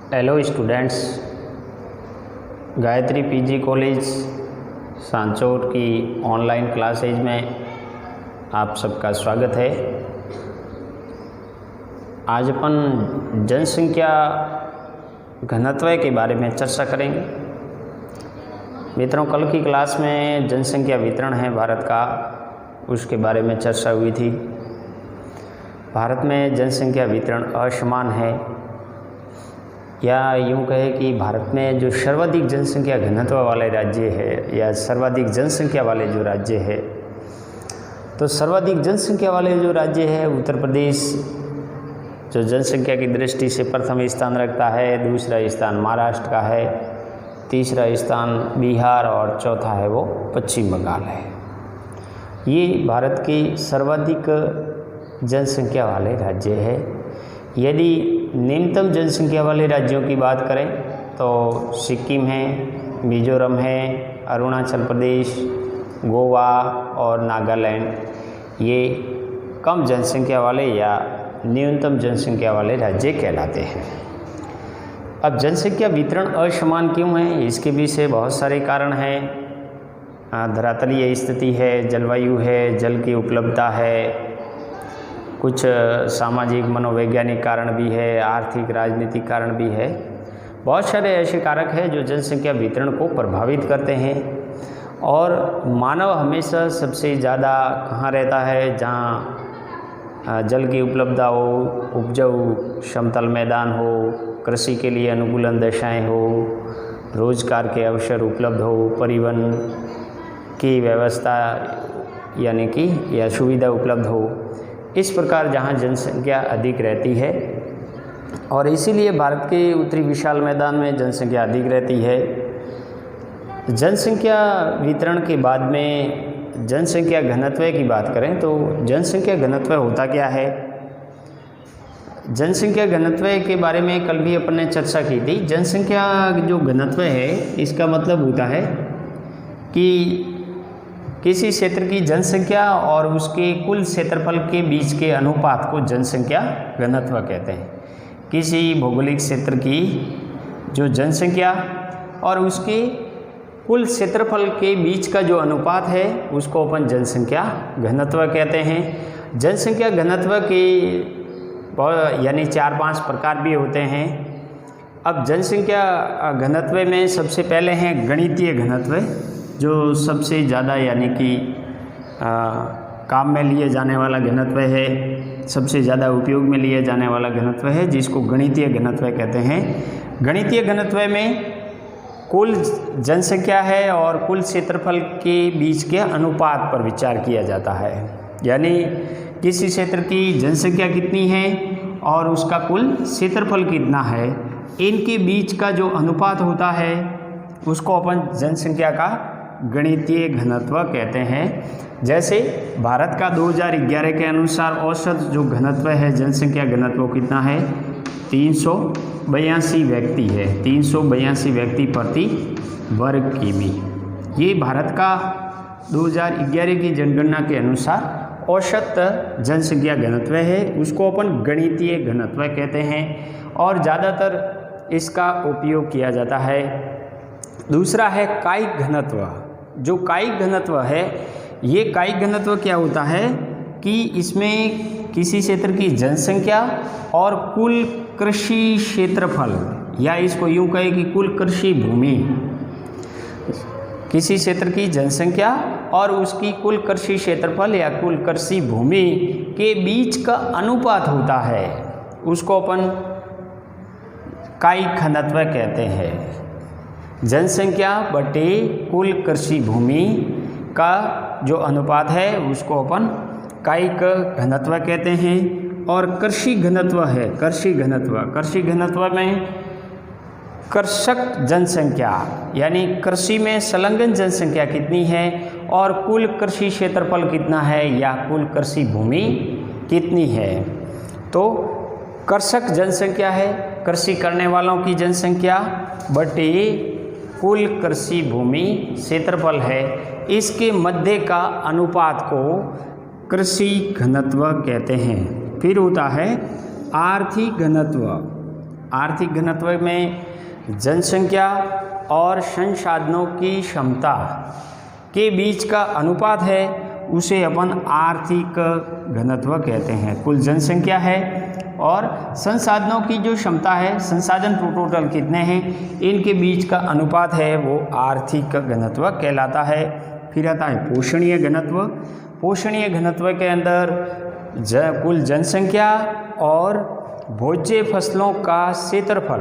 Hello students, Gayatri PG college Sanchore की online classes में आप सबका स्वागत है। आज अपन जनसंख्या घनत्व के बारे में चर्चा करेंगे। मित्रों, कल की क्लास में जनसंख्या वितरण है भारत का, उसके बारे में चर्चा हुई थी। भारत में जनसंख्या वितरण असमान है, या यूँ कहे कि भारत में जो सर्वाधिक जनसंख्या घनत्व वाले राज्य है या सर्वाधिक जनसंख्या वाले जो राज्य है, तो सर्वाधिक जनसंख्या वाले जो राज्य है उत्तर प्रदेश जो जनसंख्या की दृष्टि से प्रथम स्थान रखता है, दूसरा स्थान महाराष्ट्र का है, तीसरा स्थान बिहार और चौथा है वो पश्चिम बंगाल है। ये भारत के सर्वाधिक जनसंख्या वाले राज्य है। यदि निम्नतम जनसंख्या वाले राज्यों की बात करें तो सिक्किम है, मिजोरम है, अरुणाचल प्रदेश, गोवा और नागालैंड, ये कम जनसंख्या वाले या न्यूनतम जनसंख्या वाले राज्य कहलाते हैं। अब जनसंख्या वितरण असमान क्यों है, इसके पीछे बहुत सारे कारण हैं। धरातलीय स्थिति है, जलवायु है, जल की उपलब्धता है, कुछ सामाजिक मनोवैज्ञानिक कारण भी है, आर्थिक राजनीतिक कारण भी है। बहुत सारे ऐसे कारक हैं जो जनसंख्या वितरण को प्रभावित करते हैं। और मानव हमेशा सबसे ज़्यादा कहाँ रहता है, जहाँ जल की उपलब्धता हो, उपजाऊ समतल मैदान हो, कृषि के लिए अनुकूलन दशाएँ हो, रोजगार के अवसर उपलब्ध हो, परिवहन की व्यवस्था यानी कि या सुविधा उपलब्ध हो, इस प्रकार जहाँ जनसंख्या अधिक रहती है। और इसीलिए भारत के उत्तरी विशाल मैदान में जनसंख्या अधिक रहती है। जनसंख्या वितरण के बाद में जनसंख्या घनत्व की बात करें तो जनसंख्या घनत्व होता क्या है। जनसंख्या घनत्व के बारे में कल भी अपन ने चर्चा की थी। जनसंख्या जो घनत्व है, इसका मतलब होता है कि किसी क्षेत्र की जनसंख्या और उसके कुल क्षेत्रफल के बीच के अनुपात को जनसंख्या घनत्व कहते हैं। किसी भौगोलिक क्षेत्र की जो जनसंख्या और उसके कुल क्षेत्रफल के बीच का जो अनुपात है उसको अपन जनसंख्या घनत्व कहते हैं। जनसंख्या घनत्व के यानी 4-5 प्रकार भी होते हैं। अब जनसंख्या घनत्व में सबसे पहले हैं गणितीय घनत्व, जो सबसे ज़्यादा यानी कि काम में लिए जाने वाला घनत्व है, सबसे ज़्यादा उपयोग में लिए जाने वाला घनत्व है, जिसको गणितीय घनत्व कहते हैं। गणितीय घनत्व में कुल जनसंख्या है और कुल क्षेत्रफल के बीच के अनुपात पर विचार किया जाता है। यानी किसी क्षेत्र की जनसंख्या कितनी है और उसका कुल क्षेत्रफल कितना है, इनके बीच का जो अनुपात होता है उसको अपन जनसंख्या का गणितीय घनत्व कहते हैं। जैसे भारत का 2011 के अनुसार औसत जो घनत्व है, जनसंख्या घनत्व कितना है, 382 व्यक्ति है, 382 व्यक्ति प्रति वर्ग किमी। ये भारत का 2011 की जनगणना के अनुसार औसत जनसंख्या घनत्व है, उसको अपन गणितीय घनत्व कहते हैं और ज़्यादातर इसका उपयोग किया जाता है। दूसरा है कायिक घनत्व। जो कायिक घनत्व है, ये कायिक घनत्व क्या होता है कि इसमें किसी क्षेत्र की जनसंख्या और कुल कृषि क्षेत्रफल, या इसको यूँ कहें कि कुल कृषि भूमि, किसी क्षेत्र की जनसंख्या और उसकी कुल कृषि क्षेत्रफल या कुल कृषि भूमि के बीच का अनुपात होता है, उसको अपन कायिक घनत्व कहते हैं। जनसंख्या बटे कुल कृषि भूमि का जो अनुपात है उसको अपन कायिक घनत्व कहते हैं। और कृषि घनत्व है, कृषि घनत्व में कृषक जनसंख्या यानी कृषि में संलग्न जनसंख्या कितनी है और कुल कृषि क्षेत्रफल कितना है या कुल कृषि भूमि कितनी है, तो कृषक जनसंख्या है, कृषि करने वालों की जनसंख्या बटे कुल कृषि भूमि क्षेत्रफल है, इसके मध्य का अनुपात को कृषि घनत्व कहते हैं। फिर होता है आर्थिक घनत्व। आर्थिक घनत्व में जनसंख्या और संसाधनों की क्षमता के बीच का अनुपात है, उसे अपन आर्थिक घनत्व कहते हैं। कुल जनसंख्या है और संसाधनों की जो क्षमता है, संसाधन टोटल कितने हैं, इनके बीच का अनुपात है, वो आर्थिक घनत्व कहलाता है। फिर आता है पोषणीय घनत्व। पोषणीय घनत्व के अंदर कुल जनसंख्या और भोज्य फसलों का क्षेत्रफल,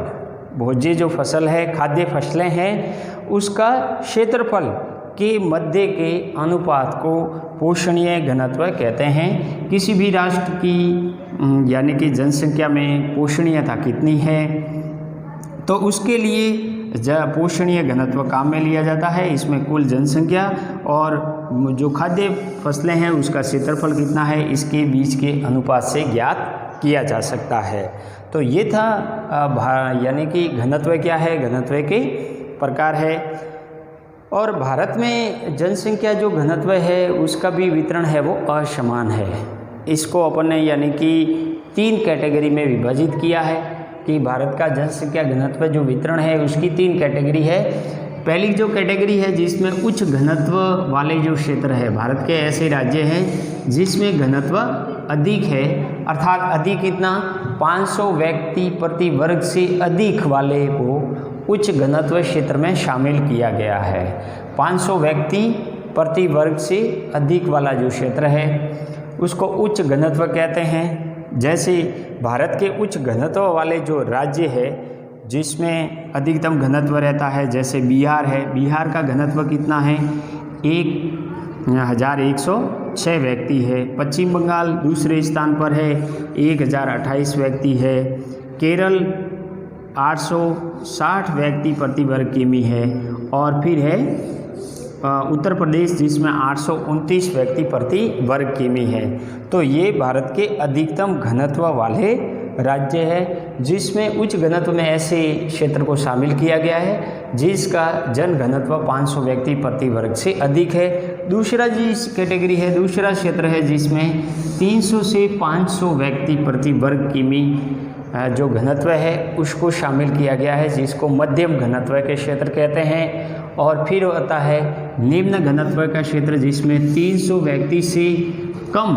भोज्य जो फसल है, खाद्य फसलें हैं, उसका क्षेत्रफल के मध्य के अनुपात को पोषणीय घनत्व कहते हैं। किसी भी राष्ट्र की यानी कि जनसंख्या में पोषणीयता कितनी है, तो उसके लिए पोषणीय घनत्व काम में लिया जाता है। इसमें कुल जनसंख्या और जो खाद्य फसलें हैं उसका क्षेत्रफल कितना है, इसके बीच के अनुपात से ज्ञात किया जा सकता है। तो ये था यानी कि घनत्व क्या है, घनत्व के प्रकार है। और भारत में जनसंख्या जो घनत्व है उसका भी वितरण है वो असमान है। इसको अपन ने यानी कि 3 कैटेगरी में विभाजित किया है कि भारत का जनसंख्या घनत्व जो वितरण है उसकी 3 कैटेगरी है। पहली जो कैटेगरी है जिसमें उच्च घनत्व वाले जो क्षेत्र है, भारत के ऐसे राज्य हैं जिसमें घनत्व अधिक है, अर्थात अधिक कितना, 500 व्यक्ति प्रति वर्ग से अधिक वाले को उच्च घनत्व क्षेत्र में शामिल किया गया है। 500 व्यक्ति प्रति वर्ग से अधिक वाला जो क्षेत्र है उसको उच्च घनत्व कहते हैं। जैसे भारत के उच्च घनत्व वाले जो राज्य है जिसमें अधिकतम घनत्व रहता है, जैसे बिहार है, बिहार का घनत्व कितना है, 1106 व्यक्ति है। पश्चिम बंगाल दूसरे स्थान पर है, 1028 व्यक्ति है। केरल 860 व्यक्ति प्रति वर्ग किमी है। और फिर है उत्तर प्रदेश जिसमें 829 व्यक्ति प्रति वर्ग किमी है। तो ये भारत के अधिकतम घनत्व वाले राज्य है जिसमें उच्च घनत्व में ऐसे क्षेत्र को शामिल किया गया है जिसका जन घनत्व 500 व्यक्ति प्रति वर्ग से अधिक है। दूसरा जिस कैटेगरी है, दूसरा क्षेत्र है जिसमें 300 से 500 व्यक्ति प्रति वर्ग किमी जो घनत्व है उसको शामिल किया गया है, जिसको मध्यम घनत्व के क्षेत्र कहते हैं। और फिर होता है निम्न घनत्व का क्षेत्र जिसमें 300 व्यक्ति से कम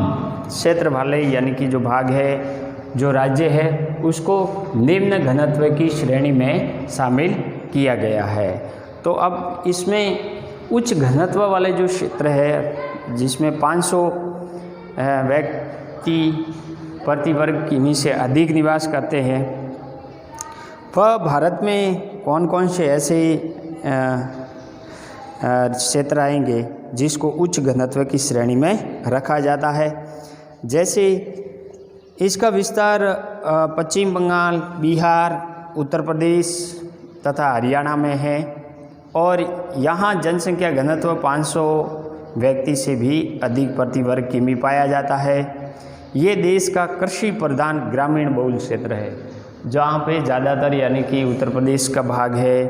क्षेत्र वाले यानी कि जो भाग है, जो राज्य है, उसको निम्न घनत्व की श्रेणी में शामिल किया गया है। तो अब इसमें उच्च घनत्व वाले जो क्षेत्र है जिसमें 500 व्यक्ति प्रति वर्ग किमी से अधिक निवास करते हैं, वह भारत में कौन कौन से ऐसे क्षेत्र आएंगे जिसको उच्च घनत्व की श्रेणी में रखा जाता है। जैसे इसका विस्तार पश्चिम बंगाल, बिहार, उत्तर प्रदेश तथा हरियाणा में है और यहाँ जनसंख्या घनत्व 500 व्यक्ति से भी अधिक प्रति वर्ग किमी पाया जाता है। ये देश का कृषि प्रधान ग्रामीण बहुल क्षेत्र है, जहाँ पे ज़्यादातर यानी कि उत्तर प्रदेश का भाग है,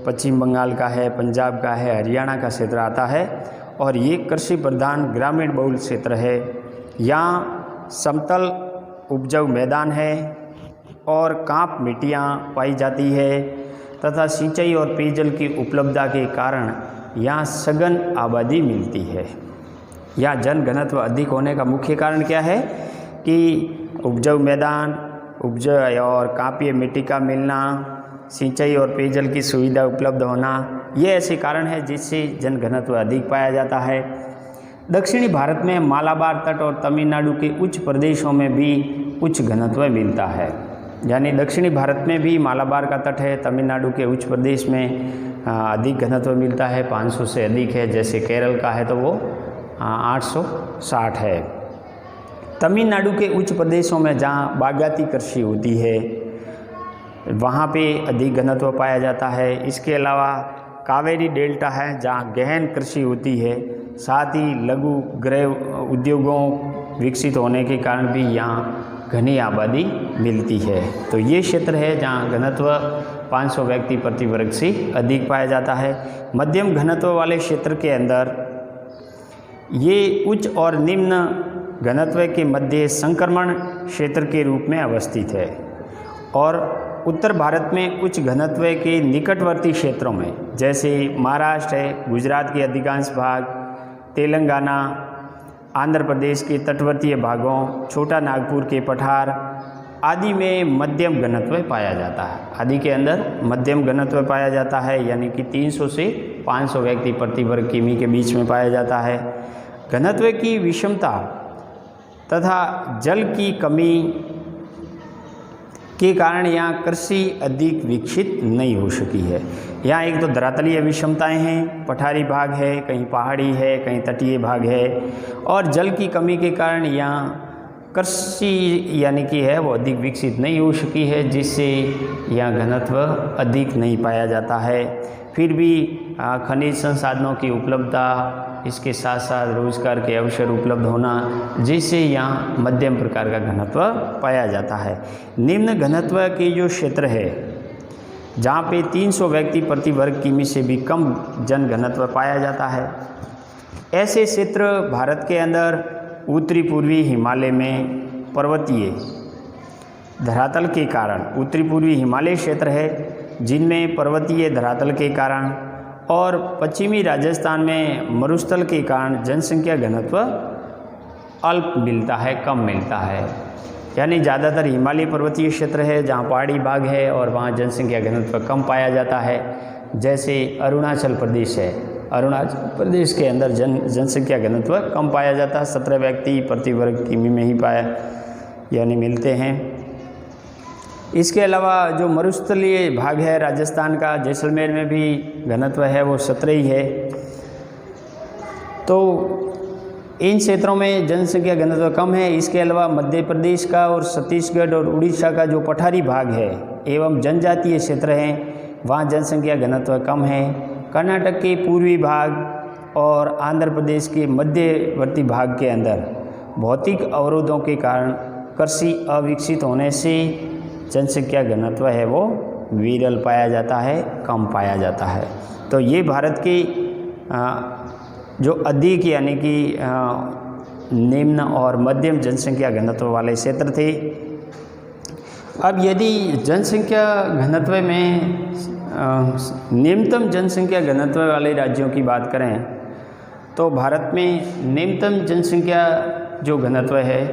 पश्चिम बंगाल का है, पंजाब का है, हरियाणा का क्षेत्र आता है और ये कृषि प्रधान ग्रामीण बहुल क्षेत्र है। यहाँ समतल उपजाऊ मैदान है और कांप मिट्टियाँ पाई जाती है तथा सिंचाई और पेयजल की उपलब्धता के कारण यहाँ सघन आबादी मिलती है। यहाँ जन घनत्व अधिक होने का मुख्य कारण क्या है कि उपजाऊ मैदान, उपजाऊ और कांपीय मिट्टी का मिलना, सिंचाई और पेयजल की सुविधा उपलब्ध होना, ये ऐसे कारण है जिससे जन घनत्व अधिक पाया जाता है। दक्षिणी भारत में मालाबार तट और तमिलनाडु के उच्च प्रदेशों में भी उच्च घनत्व मिलता है। यानी दक्षिणी भारत में भी मालाबार का तट है, तमिलनाडु के उच्च प्रदेश में अधिक घनत्व मिलता है, 500 से अधिक है। जैसे केरल का है तो वो 860 है। तमिलनाडु के उच्च प्रदेशों में जहाँ बागायती कृषि होती है वहाँ पे अधिक घनत्व पाया जाता है। इसके अलावा कावेरी डेल्टा है जहाँ गहन कृषि होती है, साथ ही लघु गृह उद्योगों विकसित होने के कारण भी यहाँ घनी आबादी मिलती है। तो ये क्षेत्र है जहाँ घनत्व 500 व्यक्ति प्रति वर्ग से अधिक पाया जाता है। मध्यम घनत्व वाले क्षेत्र के अंदर ये उच्च और निम्न घनत्व के मध्य संक्रमण क्षेत्र के रूप में अवस्थित है और उत्तर भारत में उच्च घनत्व के निकटवर्ती क्षेत्रों में जैसे महाराष्ट्र है, गुजरात के अधिकांश भाग, तेलंगाना, आंध्र प्रदेश के तटवर्तीय भागों, छोटा नागपुर के पठार आदि में मध्यम घनत्व पाया जाता है। आदि के अंदर मध्यम घनत्व पाया जाता है, यानी कि 300 से 500 व्यक्ति प्रति वर्ग किमी के बीच में पाया जाता है। घनत्व की विषमता तथा जल की कमी के कारण यहाँ कृषि अधिक विकसित नहीं हो सकी है। यहाँ एक तो धरातलीय विषमताएं हैं, पठारी भाग है, कहीं पहाड़ी है, कहीं तटीय भाग है, और जल की कमी के कारण यहाँ कृषि यानी कि है वो अधिक विकसित नहीं हो सकी है, जिससे यहाँ घनत्व अधिक नहीं पाया जाता है। फिर भी खनिज संसाधनों की उपलब्धता, इसके साथ साथ रोजगार के अवसर उपलब्ध होना, जिससे यहाँ मध्यम प्रकार का घनत्व पाया जाता है। निम्न घनत्व के जो क्षेत्र है जहाँ पे 300 व्यक्ति प्रति वर्ग किमी से भी कम जन घनत्व पाया जाता है, ऐसे क्षेत्र भारत के अंदर उत्तरी पूर्वी हिमालय में पर्वतीय धरातल के कारण, उत्तरी पूर्वी हिमालय क्षेत्र है जिनमें पर्वतीय धरातल के कारण और पश्चिमी राजस्थान में मरुस्थल के कारण जनसंख्या घनत्व अल्प मिलता है, कम मिलता है। यानी ज़्यादातर हिमालय पर्वतीय क्षेत्र है जहाँ पहाड़ी भाग है और वहाँ जनसंख्या घनत्व कम पाया जाता है। जैसे अरुणाचल प्रदेश है, अरुणाचल प्रदेश के अंदर जनसंख्या घनत्व कम पाया जाता है, 17 व्यक्ति प्रति वर्ग किमी में ही यानी मिलते हैं। इसके अलावा जो मरुस्थलीय भाग है राजस्थान का, जैसलमेर में भी घनत्व है वो 17 ही है। तो इन क्षेत्रों में जनसंख्या घनत्व कम है। इसके अलावा मध्य प्रदेश का और छत्तीसगढ़ और उड़ीसा का जो पठारी भाग है एवं जनजातीय क्षेत्र हैं, वहाँ जनसंख्या घनत्व कम है। कर्नाटक के पूर्वी भाग और आंध्र प्रदेश के मध्यवर्ती भाग के अंदर भौतिक अवरोधों के कारण कृषि अविकसित होने से जनसंख्या घनत्व है वो विरल पाया जाता है, कम पाया जाता है। तो ये भारत के जो अधिक यानी कि निम्न और मध्यम जनसंख्या घनत्व वाले क्षेत्र थे। अब यदि जनसंख्या घनत्व में निम्नतम जनसंख्या घनत्व वाले राज्यों की बात करें तो भारत में निम्नतम जनसंख्या जो घनत्व है,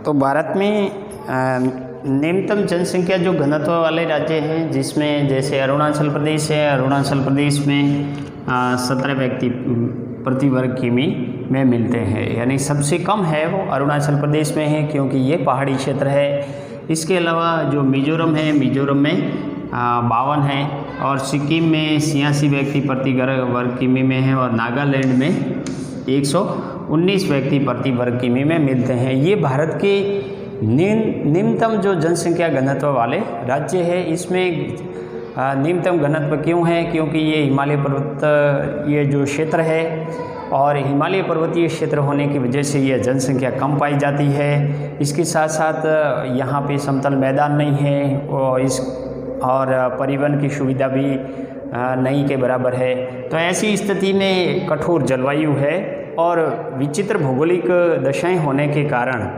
तो भारत में निम्नतम जनसंख्या जो घनत्व वाले राज्य हैं जिसमें जैसे अरुणाचल प्रदेश है, अरुणाचल प्रदेश में 17 व्यक्ति प्रति वर्ग किमी में मिलते हैं, यानी सबसे कम है वो अरुणाचल प्रदेश में है क्योंकि ये पहाड़ी क्षेत्र है। इसके अलावा जो मिजोरम है, मिजोरम में 52 है और सिक्किम में 86 व्यक्ति प्रति वर्ग किमी में है और नागालैंड में 119 व्यक्ति प्रति वर्ग किमी में मिलते हैं। ये भारत के निम्नतम जो जनसंख्या घनत्व वाले राज्य है। इसमें निम्नतम घनत्व क्यों है? क्योंकि ये हिमालय पर्वत ये जो क्षेत्र है और हिमालय पर्वतीय क्षेत्र होने की वजह से यह जनसंख्या कम पाई जाती है। इसके साथ साथ यहाँ पे समतल मैदान नहीं है और परिवहन की सुविधा भी नहीं के बराबर है। तो ऐसी स्थिति में कठोर जलवायु है और विचित्र भौगोलिक दशाएं होने के कारण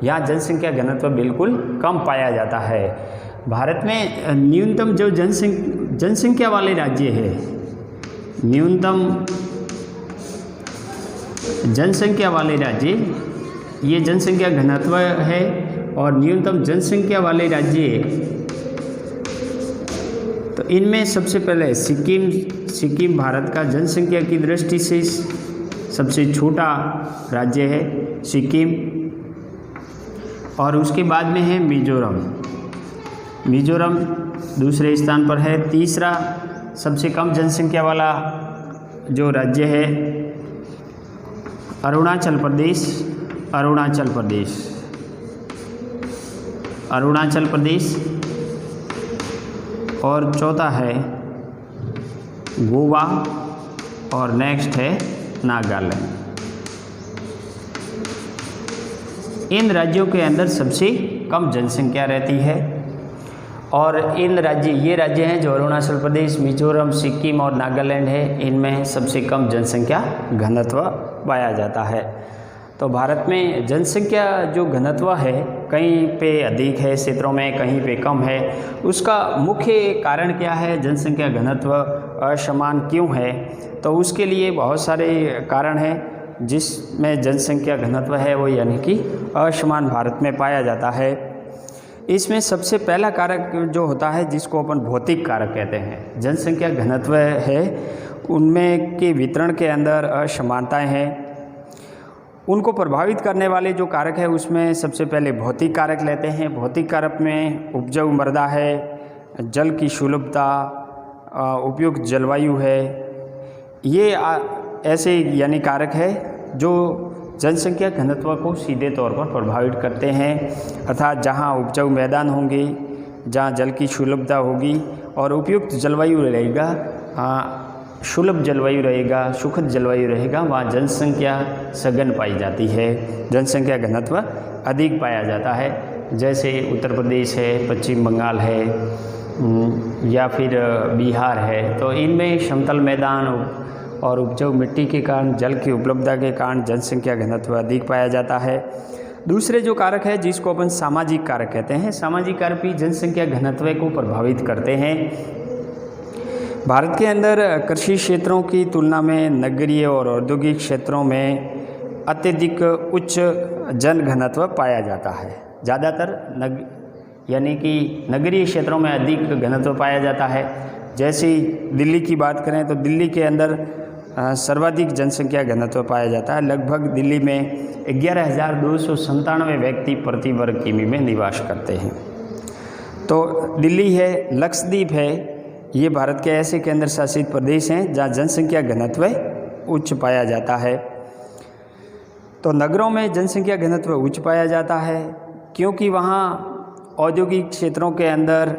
यहाँ जनसंख्या घनत्व बिल्कुल कम पाया जाता है। भारत में न्यूनतम जो जनसंख्या वाले राज्य है, न्यूनतम जनसंख्या वाले राज्य, ये जनसंख्या घनत्व है और न्यूनतम जनसंख्या वाले राज्य, तो इनमें सबसे पहले सिक्किम भारत का जनसंख्या की दृष्टि से सबसे छोटा राज्य है सिक्किम, और उसके बाद में है मिजोरम दूसरे स्थान पर है। तीसरा सबसे कम जनसंख्या वाला जो राज्य है अरुणाचल प्रदेश और चौथा है गोवा और नेक्स्ट है नागालैंड। इन राज्यों के अंदर सबसे कम जनसंख्या रहती है और ये राज्य हैं जो अरुणाचल प्रदेश, मिजोरम, सिक्किम और नागालैंड है, इनमें सबसे कम जनसंख्या घनत्व पाया जाता है। तो भारत में जनसंख्या जो घनत्व है कहीं पे अधिक है क्षेत्रों में, कहीं पे कम है। उसका मुख्य कारण क्या है, जनसंख्या घनत्व असमान क्यों है? तो उसके लिए बहुत सारे कारण हैं जिसमें जनसंख्या घनत्व है वो यानी कि असमान भारत में पाया जाता है। इसमें सबसे पहला कारक जो होता है जिसको अपन भौतिक कारक कहते हैं। जनसंख्या घनत्व है उनमें के वितरण के अंदर असमानताएं हैं, उनको प्रभावित करने वाले जो कारक है उसमें सबसे पहले भौतिक कारक लेते हैं। भौतिक कारक में उपजाऊ मृदा है, जल की सुलभता, उपयुक्त जलवायु है, ये ऐसे यानी कारक है जो जनसंख्या घनत्व को सीधे तौर पर प्रभावित करते हैं। अर्थात जहाँ उपजाऊ मैदान होंगे, जहाँ जल की सुलभता होगी और उपयुक्त जलवायु रहेगा, सुलभ जलवायु रहेगा, सुखद जलवायु रहेगा, वहाँ जनसंख्या सघन पाई जाती है, जनसंख्या घनत्व अधिक पाया जाता है। जैसे उत्तर प्रदेश है, पश्चिम बंगाल है या फिर बिहार है, तो इनमें समतल मैदान और उपजाऊ मिट्टी के कारण, जल की उपलब्धता के कारण जनसंख्या घनत्व अधिक पाया जाता है। दूसरे जो कारक है जिसको अपन सामाजिक कारक कहते हैं, सामाजिक कारक भी जनसंख्या घनत्व को प्रभावित करते हैं। भारत के अंदर कृषि क्षेत्रों की तुलना में नगरीय और औद्योगिक क्षेत्रों में अत्यधिक उच्च जन घनत्व पाया जाता है। ज़्यादातर यानी कि नगरीय क्षेत्रों में अधिक घनत्व पाया जाता है। जैसे दिल्ली की बात करें तो दिल्ली के अंदर सर्वाधिक जनसंख्या घनत्व पाया जाता है। लगभग दिल्ली में 11,297 व्यक्ति प्रति वर्ग किमी में निवास करते हैं। तो दिल्ली है, लक्षद्वीप है, ये भारत के ऐसे केंद्र शासित प्रदेश हैं जहाँ जनसंख्या घनत्व उच्च पाया जाता है। तो नगरों में जनसंख्या घनत्व उच्च पाया जाता है क्योंकि वहाँ औद्योगिक क्षेत्रों के अंदर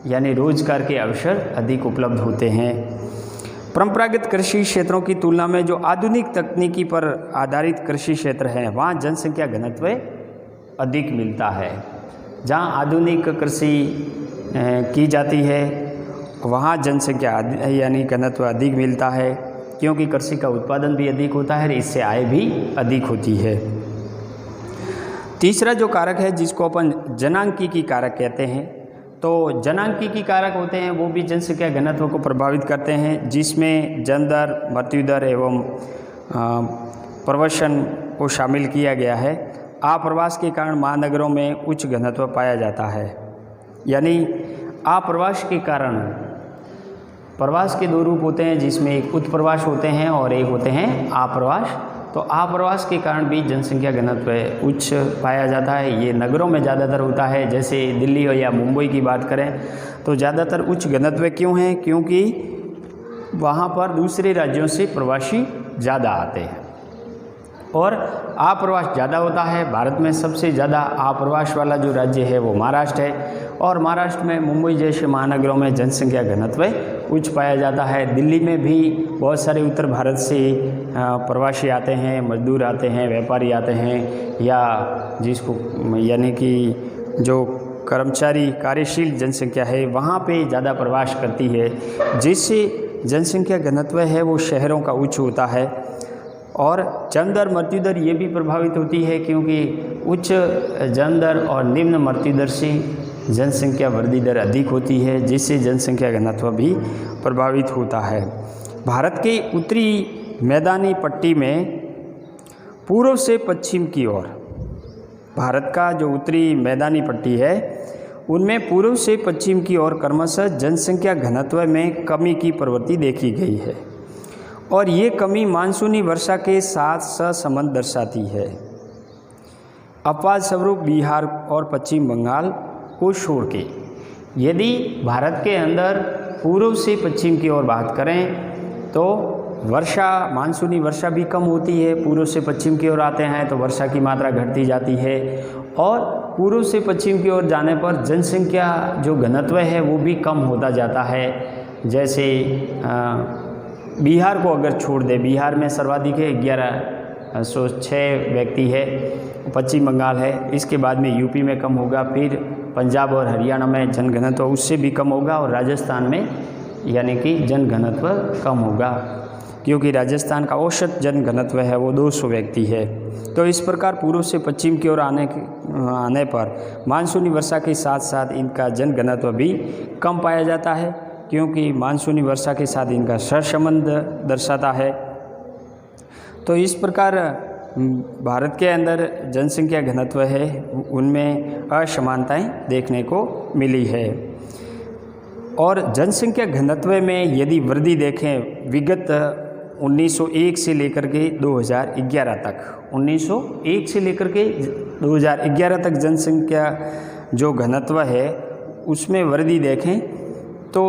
यानी रोजगार के अवसर अधिक उपलब्ध होते हैं। परंपरागत कृषि क्षेत्रों की तुलना में जो आधुनिक तकनीकी पर आधारित कृषि क्षेत्र हैं वहाँ जनसंख्या घनत्व अधिक मिलता है। जहाँ आधुनिक कृषि की जाती है वहाँ जनसंख्या यानी घनत्व अधिक मिलता है क्योंकि कृषि का उत्पादन भी अधिक होता है, इससे आय भी अधिक होती है। तीसरा जो कारक है जिसको अपन जनांकीय कारक कहते हैं, तो जनांकीय कारक होते हैं वो भी जनसंख्या घनत्व को प्रभावित करते हैं, जिसमें जन्म दर, मृत्यु दर एवं प्रवसन को शामिल किया गया है। आप्रवास के कारण महानगरों में उच्च घनत्व पाया जाता है। यानी आप्रवास के कारण, प्रवास के दो रूप होते हैं जिसमें एक उत्प्रवास होते हैं और एक होते हैं आप्रवास। तो आप्रवास के कारण भी जनसंख्या घनत्व उच्च पाया जाता है। ये नगरों में ज़्यादातर होता है। जैसे दिल्ली हो या मुंबई की बात करें तो ज़्यादातर उच्च घनत्व क्यों है? क्योंकि वहाँ पर दूसरे राज्यों से प्रवासी ज़्यादा आते हैं और आप्रवास ज़्यादा होता है। भारत में सबसे ज़्यादा आप्रवास वाला जो राज्य है वो महाराष्ट्र है और महाराष्ट्र में मुंबई जैसे महानगरों में जनसंख्या घनत्व उच्च पाया जाता है। दिल्ली में भी बहुत सारे उत्तर भारत से प्रवासी आते हैं, मजदूर आते हैं, व्यापारी आते हैं, या जिसको यानी कि जो कर्मचारी कार्यशील जनसंख्या है वहाँ पे ज़्यादा प्रवास करती है, जिससे जनसंख्या घनत्व है वो शहरों का उच्च होता है। और जन्म दर, मृत्यु दर ये भी प्रभावित होती है क्योंकि उच्च जन्म दर और निम्न मृत्यु दर से जनसंख्या वृद्धि दर अधिक होती है, जिससे जनसंख्या घनत्व भी प्रभावित होता है। भारत के उत्तरी मैदानी पट्टी में पूर्व से पश्चिम की ओर, भारत का जो उत्तरी मैदानी पट्टी है उनमें पूर्व से पश्चिम की ओर क्रमशः जनसंख्या घनत्व में कमी की प्रवृत्ति देखी गई है और ये कमी मानसूनी वर्षा के साथ सहसंबंध दर्शाती है। अपवाद स्वरूप बिहार और पश्चिम बंगाल को छोड़ के यदि भारत के अंदर पूर्व से पश्चिम की ओर बात करें तो वर्षा, मानसूनी वर्षा भी कम होती है। पूर्व से पश्चिम की ओर आते हैं तो वर्षा की मात्रा घटती जाती है और पूर्व से पश्चिम की ओर जाने पर जनसंख्या जो घनत्व है वो भी कम होता जाता है। जैसे बिहार को अगर छोड़ दे, बिहार में सर्वाधिक है 1106 व्यक्ति है, पश्चिम बंगाल है, इसके बाद में यूपी में कम होगा, फिर पंजाब और हरियाणा में जनघनत्व उससे भी कम होगा और राजस्थान में यानी कि जनघनत्व कम होगा क्योंकि राजस्थान का औसत जन घनत्व है वो 200 व्यक्ति है। तो इस प्रकार पूर्व से पश्चिम की ओर आने पर मानसूनी वर्षा के साथ साथ इनका जन घनत्व भी कम पाया जाता है, क्योंकि मानसूनी वर्षा के साथ इनका सहसंबंध दर्शाता है। तो इस प्रकार भारत के अंदर जनसंख्या घनत्व है उनमें असमानताएं देखने को मिली है। और जनसंख्या घनत्व में यदि वृद्धि देखें विगत 1901 से लेकर के 2011 तक, 1901 से लेकर के 2011 तक जनसंख्या जो घनत्व है उसमें वृद्धि देखें तो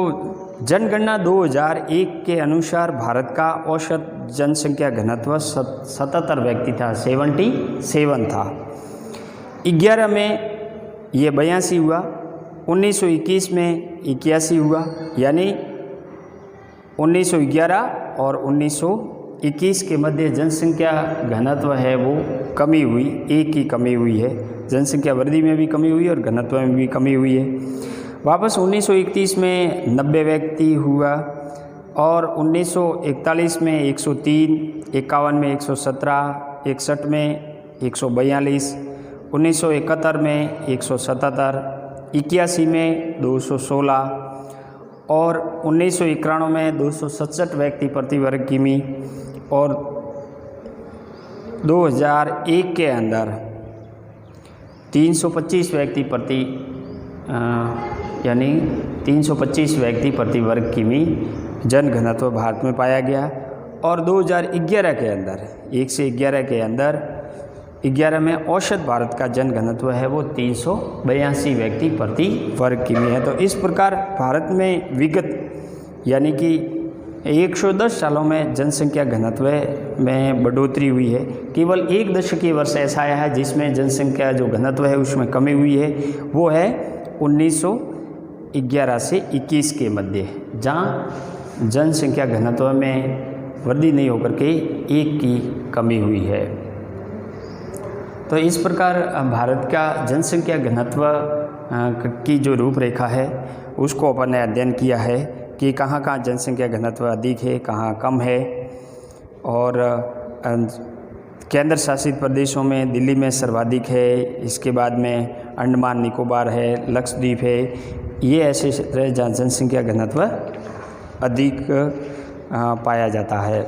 जनगणना 2001 के अनुसार भारत का औसत जनसंख्या घनत्व 77 व्यक्ति था, 77 था। 11 में ये 82 हुआ, 1921 में 81 हुआ, यानी 1911 और 1921 के मध्य जनसंख्या घनत्व है वो कमी हुई, एक की कमी हुई है। जनसंख्या वृद्धि में भी कमी हुई और घनत्व में भी कमी हुई है। वापस 1931 में 90 व्यक्ति हुआ और 1941 में 103, 51 में 117, 61 में 142, 1971 में 177, 81 में 216 और 1991 में 267 व्यक्ति प्रति वर्ग किमी और 2001 के अंदर 325 व्यक्ति प्रति यानी 325 व्यक्ति प्रति वर्ग किमी जन घनत्व भारत में पाया गया। और 2011 के अंदर 1 से 11 के अंदर 11 में औसत भारत का जन घनत्व है वो 382 व्यक्ति प्रति वर्ग किमी है। तो इस प्रकार भारत में विगत यानी कि 110 सालों में जनसंख्या घनत्व में बढ़ोतरी हुई है। केवल एक दशकीय वर्ष ऐसा आया है जिसमें जनसंख्या जो घनत्व है उसमें कमी हुई है, वो है 1911 से 21 के मध्य, जहाँ जनसंख्या घनत्व में वृद्धि नहीं होकर के एक की कमी हुई है। तो इस प्रकार भारत का जनसंख्या घनत्व की जो रूपरेखा है उसको अपन ने अध्ययन किया है कि कहाँ कहाँ जनसंख्या घनत्व अधिक है, कहाँ कम है। और केंद्र शासित प्रदेशों में दिल्ली में सर्वाधिक है, इसके बाद में अंडमान निकोबार है, लक्षद्वीप है। ये ऐसे क्षेत्र हैं जहाँ जनसंख्या घनत्व अधिक पाया जाता है।